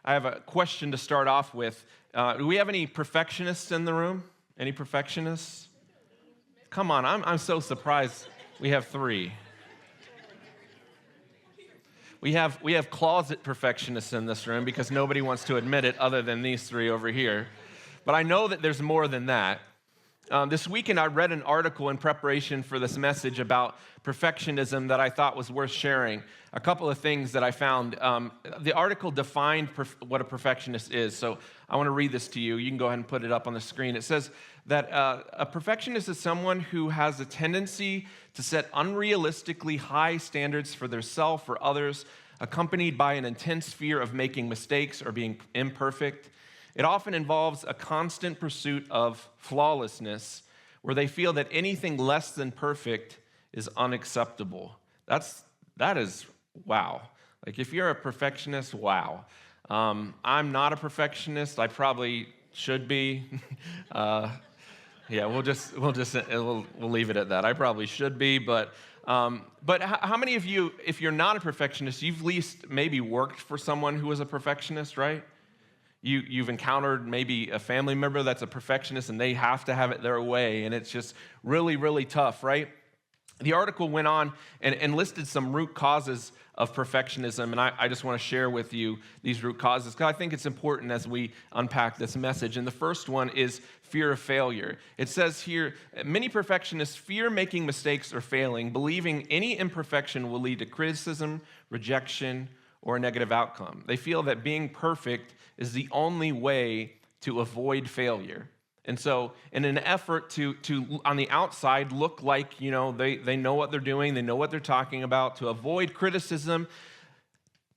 I have a question to start off with. Do we have any perfectionists in the room? Any perfectionists? Come on, I'm so surprised we have 3. We have closet perfectionists in this room because nobody wants to admit it other than these 3 over here. But I know that there's more than that. This weekend, I read an article in preparation for this message about perfectionism that I thought was worth sharing. A couple of things that I found. The article defined what a perfectionist is, so I want to read this to you. You can go ahead and put it up on the screen. It says that a perfectionist is someone who has a tendency to set unrealistically high standards for themselves or others, accompanied by an intense fear of making mistakes or being imperfect. It often involves a constant pursuit of flawlessness, where they feel that anything less than perfect is unacceptable. That is wow. Like if you're a perfectionist, wow. I'm not a perfectionist. I probably should be. We'll leave it at that. I probably should be, but how many of you, if you're not a perfectionist, you've at least maybe worked for someone who is a perfectionist, right? You've encountered maybe a family member that's a perfectionist and they have to have it their way, and it's just really, really tough, right? The article went on and listed some root causes of perfectionism, and I just want to share with you these root causes because I think it's important as we unpack this message. And the first one is fear of failure. It says here, many perfectionists fear making mistakes or failing, believing any imperfection will lead to criticism, rejection, or a negative outcome. They feel that being perfect is the only way to avoid failure. And so in an effort to on the outside look like, they know what they're doing, they know what they're talking about, to avoid criticism,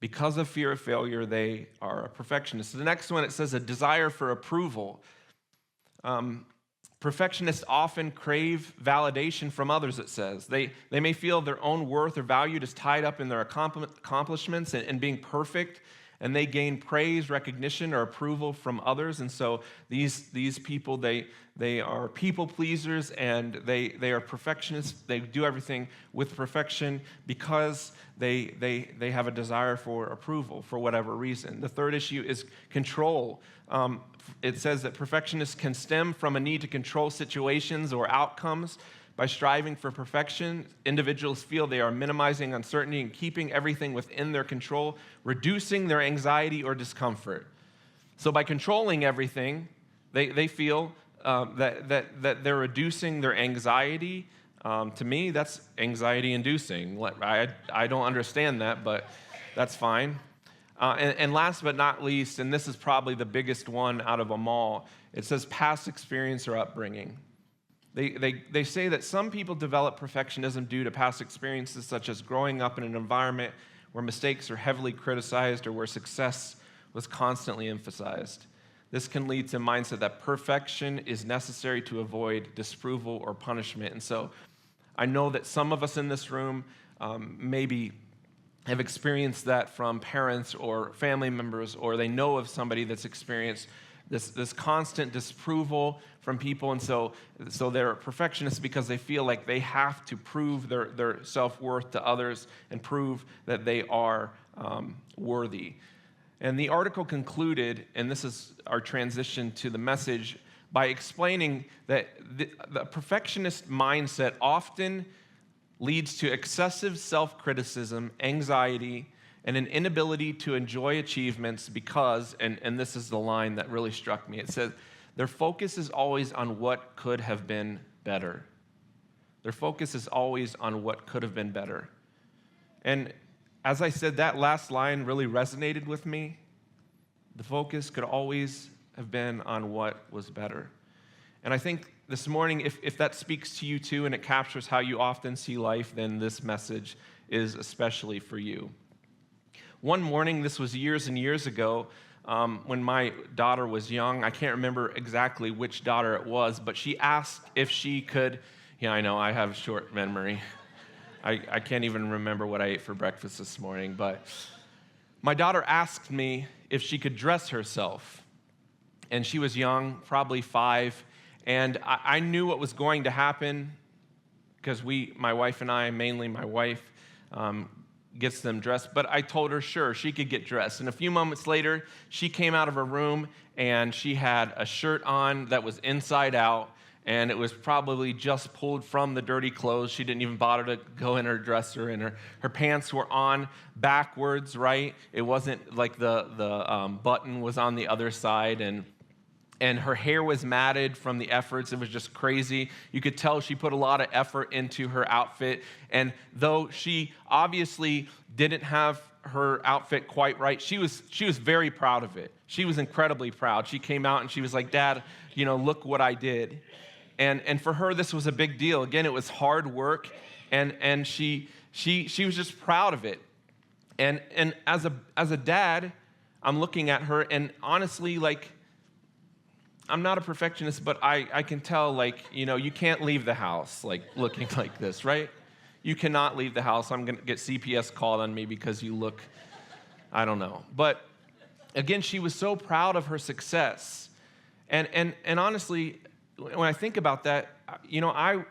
because of fear of failure, they are a perfectionist. So the next one, it says a desire for approval. Perfectionists often crave validation from others, it says. They may feel their own worth or value is tied up in their accomplishments and being perfect, and they gain praise, recognition, or approval from others. And so these people, they are people pleasers, and they are perfectionists. They do everything with perfection because they have a desire for approval for whatever reason. The third issue is control. It says that perfectionists can stem from a need to control situations or outcomes. By striving for perfection, individuals feel they are minimizing uncertainty and keeping everything within their control, reducing their anxiety or discomfort. So by controlling everything, they feel that they're reducing their anxiety. To me, that's anxiety-inducing. I don't understand that, but that's fine. And last but not least, and this is probably the biggest one out of them all, it says past experience or upbringing. They say that some people develop perfectionism due to past experiences, such as growing up in an environment where mistakes are heavily criticized or where success was constantly emphasized. This can lead to a mindset that perfection is necessary to avoid disapproval or punishment. And so I know that some of us in this room maybe have experienced that from parents or family members, or they know of somebody that's experienced this constant disapproval from people, and so they're perfectionists because they feel like they have to prove their self-worth to others and prove that they are worthy. And the article concluded, and this is our transition to the message, by explaining that the perfectionist mindset often leads to excessive self-criticism, anxiety, and an inability to enjoy achievements because, and this is the line that really struck me, it says, their focus is always on what could have been better. Their focus is always on what could have been better. And as I said, that last line really resonated with me. The focus could always have been on what was better. And I think this morning, if that speaks to you too and it captures how you often see life, then this message is especially for you. One morning, this was years and years ago, when my daughter was young. I can't remember exactly which daughter it was, but she asked if she could, I know, I have a short memory. I can't even remember what I ate for breakfast this morning, but my daughter asked me if she could dress herself. And she was young, probably 5, and I knew what was going to happen because my wife and I, mainly my wife, gets them dressed. But I told her, sure, she could get dressed. And a few moments later, she came out of her room, and she had a shirt on that was inside out, and it was probably just pulled from the dirty clothes. She didn't even bother to go in her dresser, and her pants were on backwards, right? It wasn't like the button was on the other side, and her hair was matted from the efforts. It was just crazy. You could tell she put a lot of effort into her outfit. And though she obviously didn't have her outfit quite right, she was very proud of it. She was incredibly proud. She came out and she was like, Dad, look what I did. And for her, this was a big deal. Again, it was hard work, and she was just proud of it. And as a dad, I'm looking at her, and honestly, like, I'm not a perfectionist, but I can tell, like, you can't leave the house, like, looking like this, right? You cannot leave the house. I'm going to get CPS called on me because you look, I don't know. But, again, she was so proud of her success. And honestly, when I think about that, I,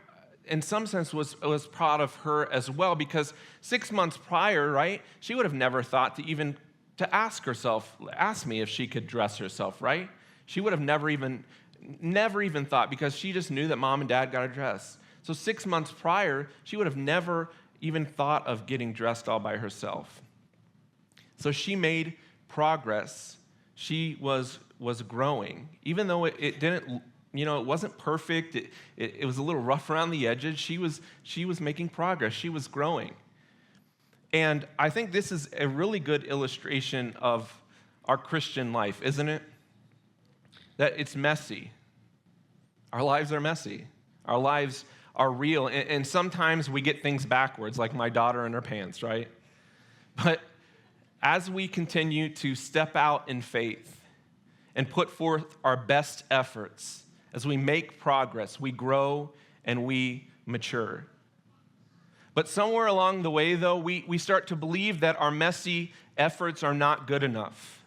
in some sense, was proud of her as well, because 6 months prior, right, she would have never thought to ask me if she could dress herself, right? She would have never even thought, because she just knew that Mom and Dad got a dress. So 6 months prior, she would have never even thought of getting dressed all by herself. So she made progress. She was growing. Even though it didn't, it wasn't perfect. It was a little rough around the edges. She was making progress. She was growing. And I think this is a really good illustration of our Christian life, isn't it? That it's messy. Our lives are messy. Our lives are real. And sometimes we get things backwards, like my daughter and her pants, right? But as we continue to step out in faith and put forth our best efforts, as we make progress, we grow and we mature. But somewhere along the way, though, we start to believe that our messy efforts are not good enough.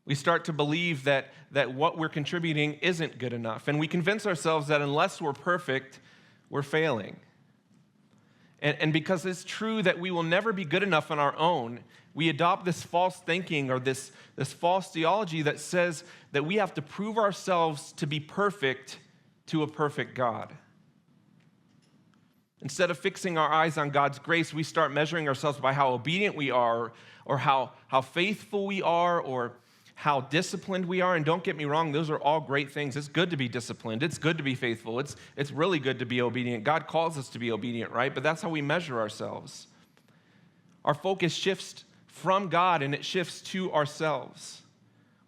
We start to believe that what we're contributing isn't good enough. And we convince ourselves that unless we're perfect, we're failing. And because it's true that we will never be good enough on our own, we adopt this false thinking or this false theology that says that we have to prove ourselves to be perfect to a perfect God. Instead of fixing our eyes on God's grace, we start measuring ourselves by how obedient we are, or how faithful we are, or how disciplined we are. And don't get me wrong, those are all great things. It's good to be disciplined. It's good to be faithful. It's really good to be obedient. God calls us to be obedient, right? But that's how we measure ourselves. Our focus shifts from God and it shifts to ourselves.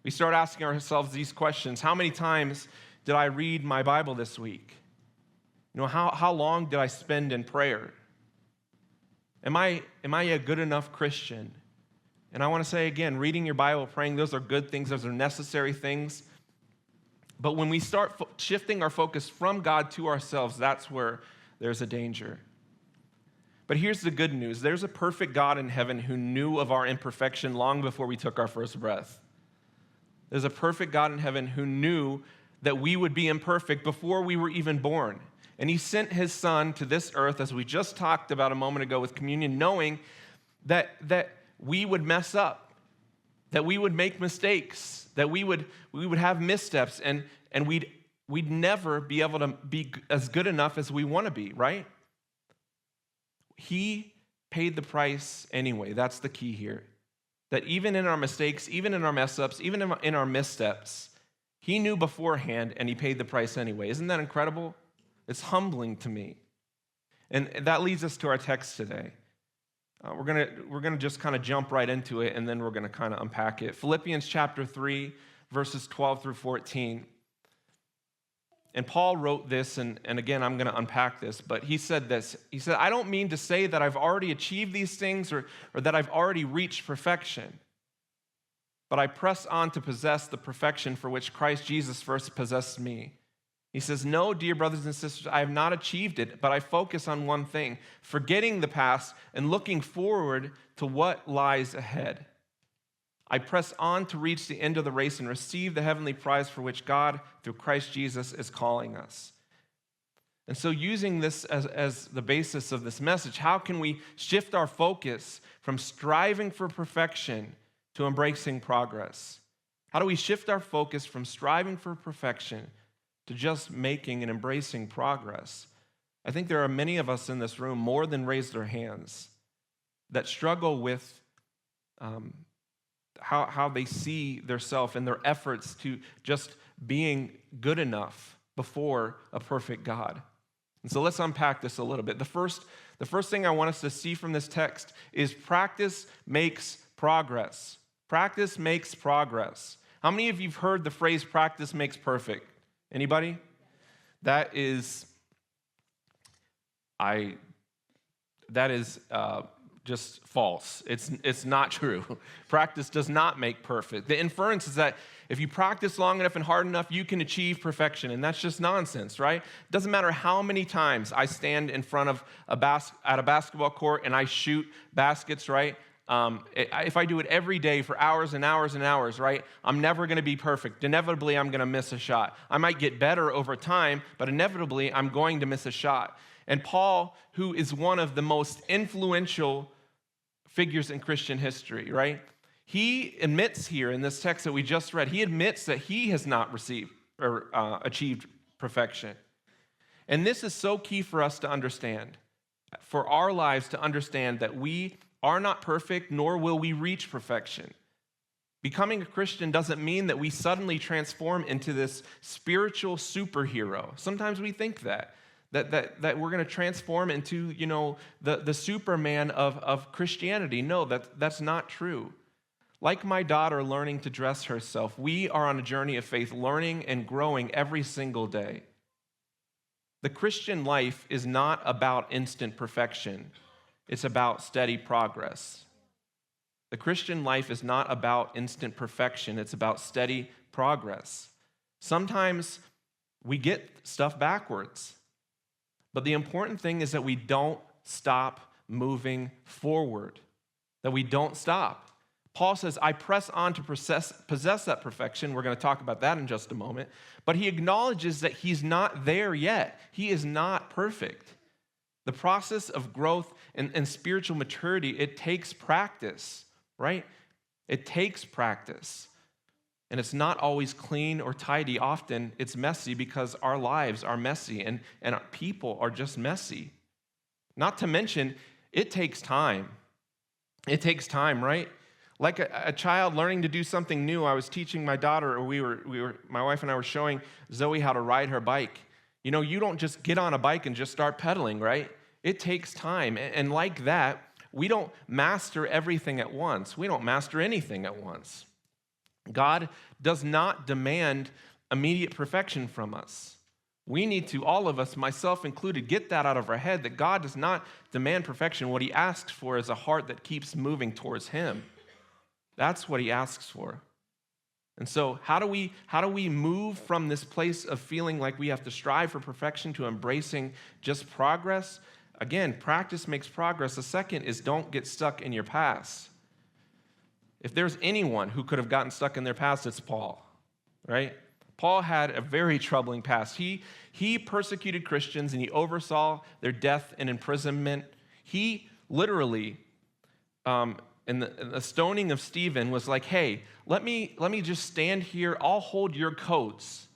We start asking ourselves these questions. How many times did I read my Bible this week? How long did I spend in prayer? Am I a good enough Christian? And I want to say again, reading your Bible, praying, those are good things. Those are necessary things. But when we start shifting our focus from God to ourselves, that's where there's a danger. But here's the good news. There's a perfect God in heaven who knew of our imperfection long before we took our first breath. There's a perfect God in heaven who knew that we would be imperfect before we were even born. And he sent his son to this earth, as we just talked about a moment ago with communion, knowing that we would mess up, that we would make mistakes, that we would have missteps, and we'd never be able to be as good enough as we want to be, right? He paid the price anyway. That's the key here. That even in our mistakes, even in our mess-ups, even in our missteps, he knew beforehand and he paid the price anyway. Isn't that incredible? It's humbling to me. And that leads us to our text today. We're gonna just kind of jump right into it, and then we're gonna kind of unpack it. Philippians chapter 3, verses 12 through 14. And Paul wrote this, and again, I'm gonna unpack this, but he said this. He said, I don't mean to say that I've already achieved these things or that I've already reached perfection, but I press on to possess the perfection for which Christ Jesus first possessed me. He says, no, dear brothers and sisters, I have not achieved it, but I focus on one thing, forgetting the past and looking forward to what lies ahead. I press on to reach the end of the race and receive the heavenly prize for which God, through Christ Jesus, is calling us. And so using this as the basis of this message, how can we shift our focus from striving for perfection to embracing progress? How do we shift our focus from striving for perfection to just making and embracing progress? I think there are many of us in this room, more than raise their hands, that struggle with how they see themselves and their efforts to just being good enough before a perfect God. And so let's unpack this a little bit. The first thing I want us to see from this text is practice makes progress. Practice makes progress. How many of you have heard the phrase practice makes perfect? Anybody? That is just false. It's not true. Practice does not make perfect. The inference is that if you practice long enough and hard enough, you can achieve perfection, and that's just nonsense, right? It doesn't matter how many times I stand in front of at a basketball court and I shoot baskets, right? If I do it every day for hours and hours and hours, right, I'm never going to be perfect. Inevitably, I'm going to miss a shot. I might get better over time, but inevitably, I'm going to miss a shot. And Paul, who is one of the most influential figures in Christian history, right? He admits here in this text that we just read, he admits that he has not received or achieved perfection. And this is so key for us to understand, for our lives to understand that we are not perfect, nor will we reach perfection. Becoming a Christian doesn't mean that we suddenly transform into this spiritual superhero. Sometimes we think that we're going to transform into, the Superman of Christianity. No, that's not true. Like my daughter learning to dress herself, we are on a journey of faith, learning and growing every single day. The Christian life is not about instant perfection. It's about steady progress. The Christian life is not about instant perfection. It's about steady progress. Sometimes we get stuff backwards. But the important thing is that we don't stop moving forward, that we don't stop. Paul says, I press on to possess that perfection. We're going to talk about that in just a moment. But he acknowledges that he's not there yet. He is not perfect. The process of growth and spiritual maturity, it takes practice, right? It takes practice. And it's not always clean or tidy. Often it's messy because our lives are messy and our people are just messy. Not to mention, it takes time. It takes time, right? Like a child learning to do something new. I was teaching my daughter, or my wife and I were showing Zoe how to ride her bike. You don't just get on a bike and just start pedaling, right? It takes time. And like that, we don't master everything at once. We don't master anything at once. God does not demand immediate perfection from us. We need to, all of us, myself included, get that out of our head that God does not demand perfection. What he asks for is a heart that keeps moving towards him. That's what he asks for. And so how do we move from this place of feeling like we have to strive for perfection to embracing just progress? Again, practice makes progress. The second is don't get stuck in your past. If there's anyone who could have gotten stuck in their past, it's Paul, right? Paul had a very troubling past. He persecuted Christians and he oversaw their death and imprisonment. He literally, in the stoning of Stephen, was like, hey, let me just stand here. I'll hold your coats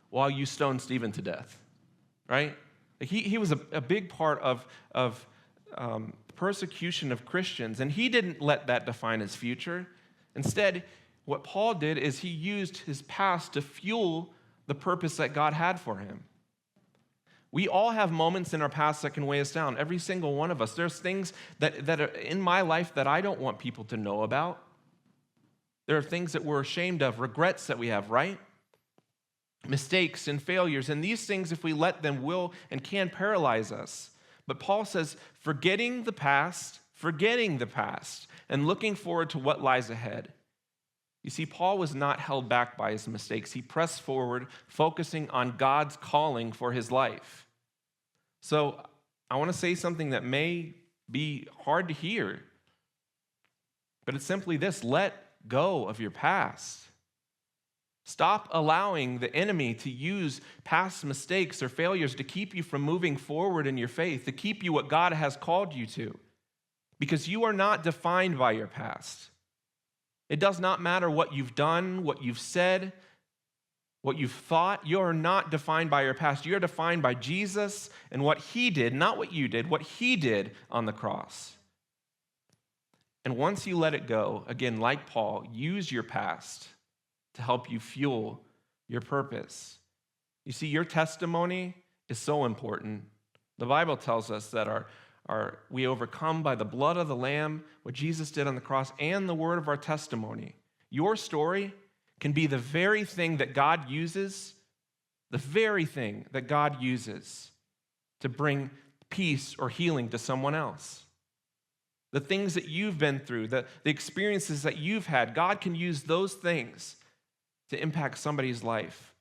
while you stone Stephen to death, right? He was a big part of persecution of Christians, and he didn't let that define his future. Instead, what Paul did is he used his past to fuel the purpose that God had for him. We all have moments in our past that can weigh us down, every single one of us. There's things that are in my life that I don't want people to know about. There are things that we're ashamed of, regrets that we have, right? Mistakes and failures, and these things, if we let them, will and can paralyze us. But Paul says, forgetting the past, and looking forward to what lies ahead. You see, Paul was not held back by his mistakes. He pressed forward, focusing on God's calling for his life. So I want to say something that may be hard to hear, but it's simply this: let go of your past. Stop allowing the enemy to use past mistakes or failures to keep you from moving forward in your faith, to keep you what God has called you to. Because you are not defined by your past. It does not matter what you've done, what you've said, what you've thought. You are not defined by your past. You are defined by Jesus and what he did, not what you did, what he did on the cross. And once you let it go, again, like Paul, use your past to help you fuel your purpose. You see, your testimony is so important. The Bible tells us that we overcome by the blood of the Lamb, what Jesus did on the cross, and the word of our testimony. Your story can be the very thing that God uses, to bring peace or healing to someone else. The things that you've been through, the experiences that you've had, God can use those things to impact somebody's life.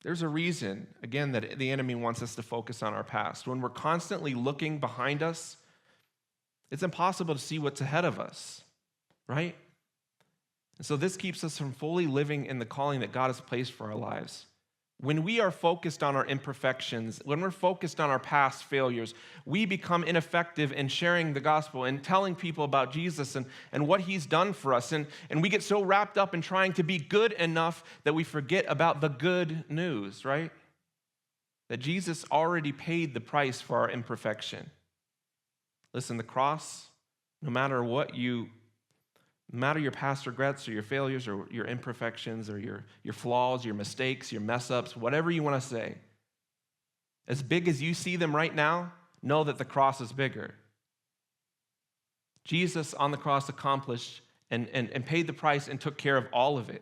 There's a reason, again, that the enemy wants us to focus on our past. When we're constantly looking behind us, it's impossible to see what's ahead of us, right? And so this keeps us from fully living in the calling that God has placed for our lives. When we are focused on our imperfections, when we're focused on our past failures, we become ineffective in sharing the gospel and telling people about Jesus and what he's done for us. And we get so wrapped up in trying to be good enough that we forget about the good news, right? That Jesus already paid the price for our imperfection. Listen, the cross, no matter your past regrets or your failures or your imperfections or your flaws, your mistakes, your mess-ups, whatever you want to say, as big as you see them right now, know that the cross is bigger. Jesus on the cross accomplished and paid the price and took care of all of it.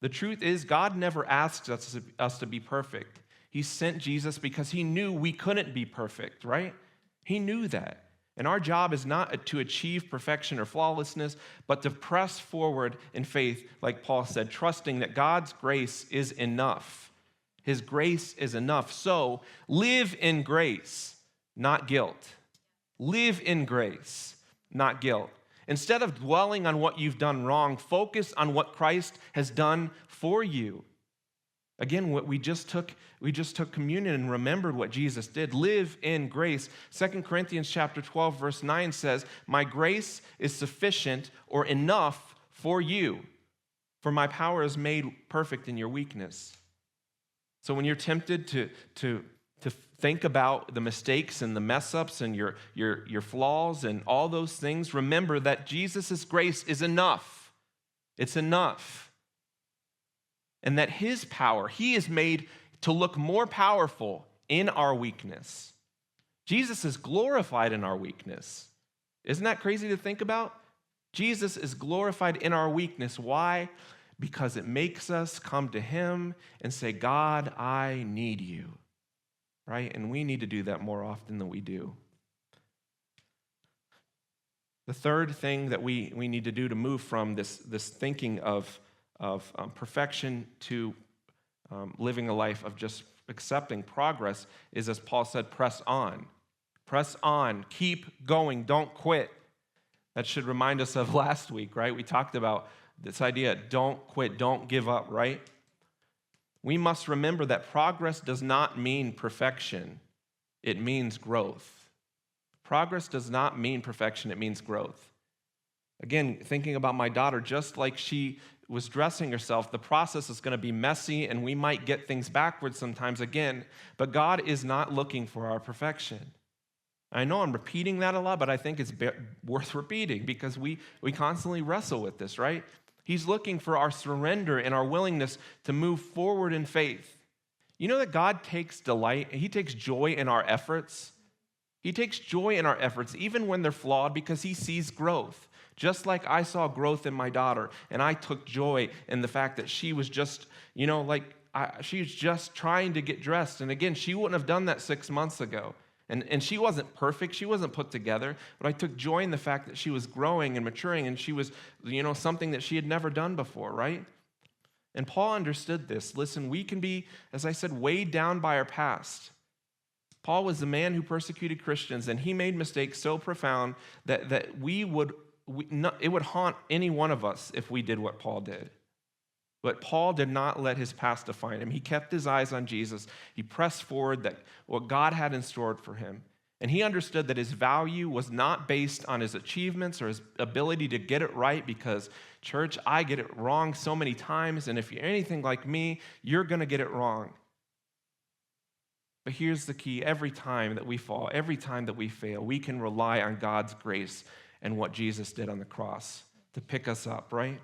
The truth is, God never asks us to be perfect. He sent Jesus because he knew we couldn't be perfect, right? He knew that. And our job is not to achieve perfection or flawlessness, but to press forward in faith, like Paul said, trusting that God's grace is enough. His grace is enough. So live in grace, not guilt. Live in grace, not guilt. Instead of dwelling on what you've done wrong, focus on what Christ has done for you. Again, what we just took communion and remembered what Jesus did. Live in grace. 2 Corinthians chapter 12, verse 9 says, "My grace is sufficient or enough for you, for my power is made perfect in your weakness." So when you're tempted to think about the mistakes and the mess-ups and your flaws and all those things, remember that Jesus' grace is enough. It's enough. And that his power, he is made to look more powerful in our weakness. Jesus is glorified in our weakness. Isn't that crazy to think about? Jesus is glorified in our weakness. Why? Because it makes us come to him and say, "God, I need you." Right? And we need to do that more often than we do. The third thing that we need to do to move from this thinking of perfection to living a life of just accepting progress is, as Paul said, press on. Press on. Keep going. Don't quit. That should remind us of last week, right? We talked about this idea, don't quit, don't give up, right? We must remember that progress does not mean perfection. It means growth. Progress does not mean perfection. It means growth. Again, thinking about my daughter, just like she was dressing herself, the process is going to be messy and we might get things backwards sometimes again, but God is not looking for our perfection. I know I'm repeating that a lot, but I think it's worth repeating because we constantly wrestle with this, right? He's looking for our surrender and our willingness to move forward in faith. You know that God takes delight, he takes joy in our efforts. He takes joy in our efforts, even when they're flawed, because he sees growth. Just like I saw growth in my daughter, and I took joy in the fact that she was just, she was just trying to get dressed. And again, she wouldn't have done that 6 months ago. And she wasn't perfect, she wasn't put together, but I took joy in the fact that she was growing and maturing, and she was, something that she had never done before, right? And Paul understood this. Listen, we can be, as I said, weighed down by our past. Paul was the man who persecuted Christians, and he made mistakes so profound that we would it would haunt any one of us if we did what Paul did. But Paul did not let his past define him. He kept his eyes on Jesus. He pressed forward that what God had in store for him. And he understood that his value was not based on his achievements or his ability to get it right, because, church, I get it wrong so many times, and if you're anything like me, you're going to get it wrong. But here's the key. Every time that we fall, every time that we fail, we can rely on God's grace and what Jesus did on the cross to pick us up, right?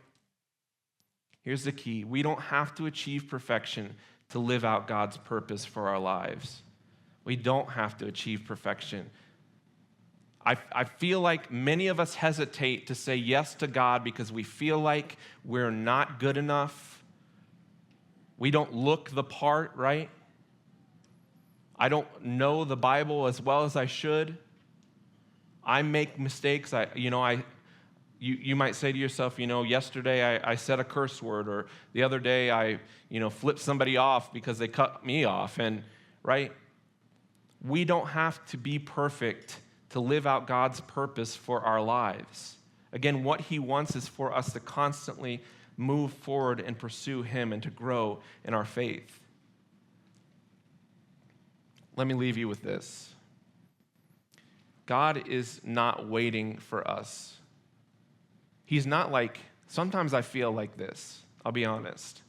Here's the key. We don't have to achieve perfection to live out God's purpose for our lives. We don't have to achieve perfection. I feel like many of us hesitate to say yes to God because we feel like we're not good enough. We don't look the part, right? I don't know the Bible as well as I should. I make mistakes. You might say to yourself, yesterday I said a curse word, or the other day I flipped somebody off because they cut me off, and right? We don't have to be perfect to live out God's purpose for our lives. Again, what he wants is for us to constantly move forward and pursue him and to grow in our faith. Let me leave you with this. God is not waiting for us. He's not like, sometimes I feel like this, I'll be honest.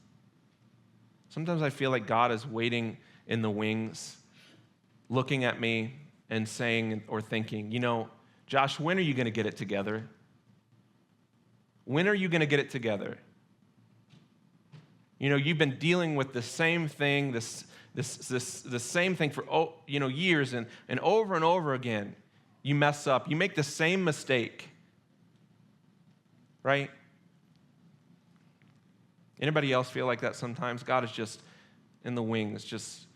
Sometimes I feel like God is waiting in the wings, looking at me and saying or thinking, Josh, when are you going to get it together? When are you going to get it together? You've been dealing with the same thing, the same thing for years, and over again. You mess up. You make the same mistake, right? Anybody else feel like that sometimes? God is just in the wings, just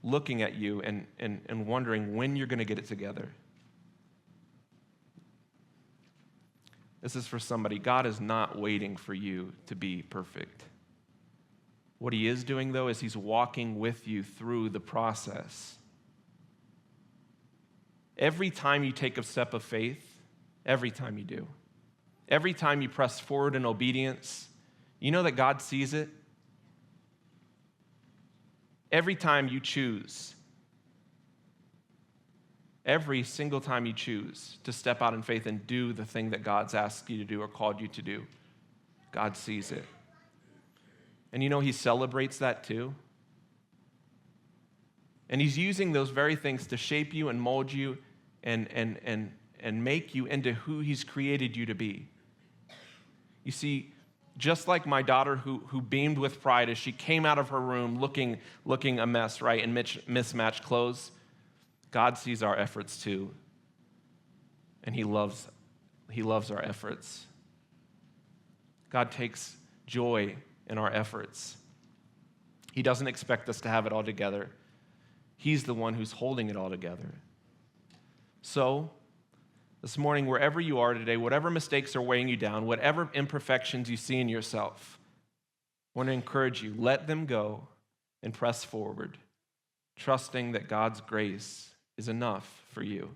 looking at you and wondering when you're going to get it together. This is for somebody. God is not waiting for you to be perfect. What he is doing, though, is he's walking with you through the process. Every time you take a step of faith, every time you do, every time you press forward in obedience, you know that God sees it. Every time you choose, every single time you choose to step out in faith and do the thing that God's asked you to do or called you to do, God sees it. And he celebrates that too. And he's using those very things to shape you and mold you and make you into who he's created you to be. You see, just like my daughter who beamed with pride as she came out of her room looking a mess, right, in mismatched clothes, God sees our efforts too. And he loves our efforts. God takes joy in our efforts. He doesn't expect us to have it all together. He's the one who's holding it all together. So, this morning, wherever you are today, whatever mistakes are weighing you down, whatever imperfections you see in yourself, I want to encourage you, let them go and press forward, trusting that God's grace is enough for you.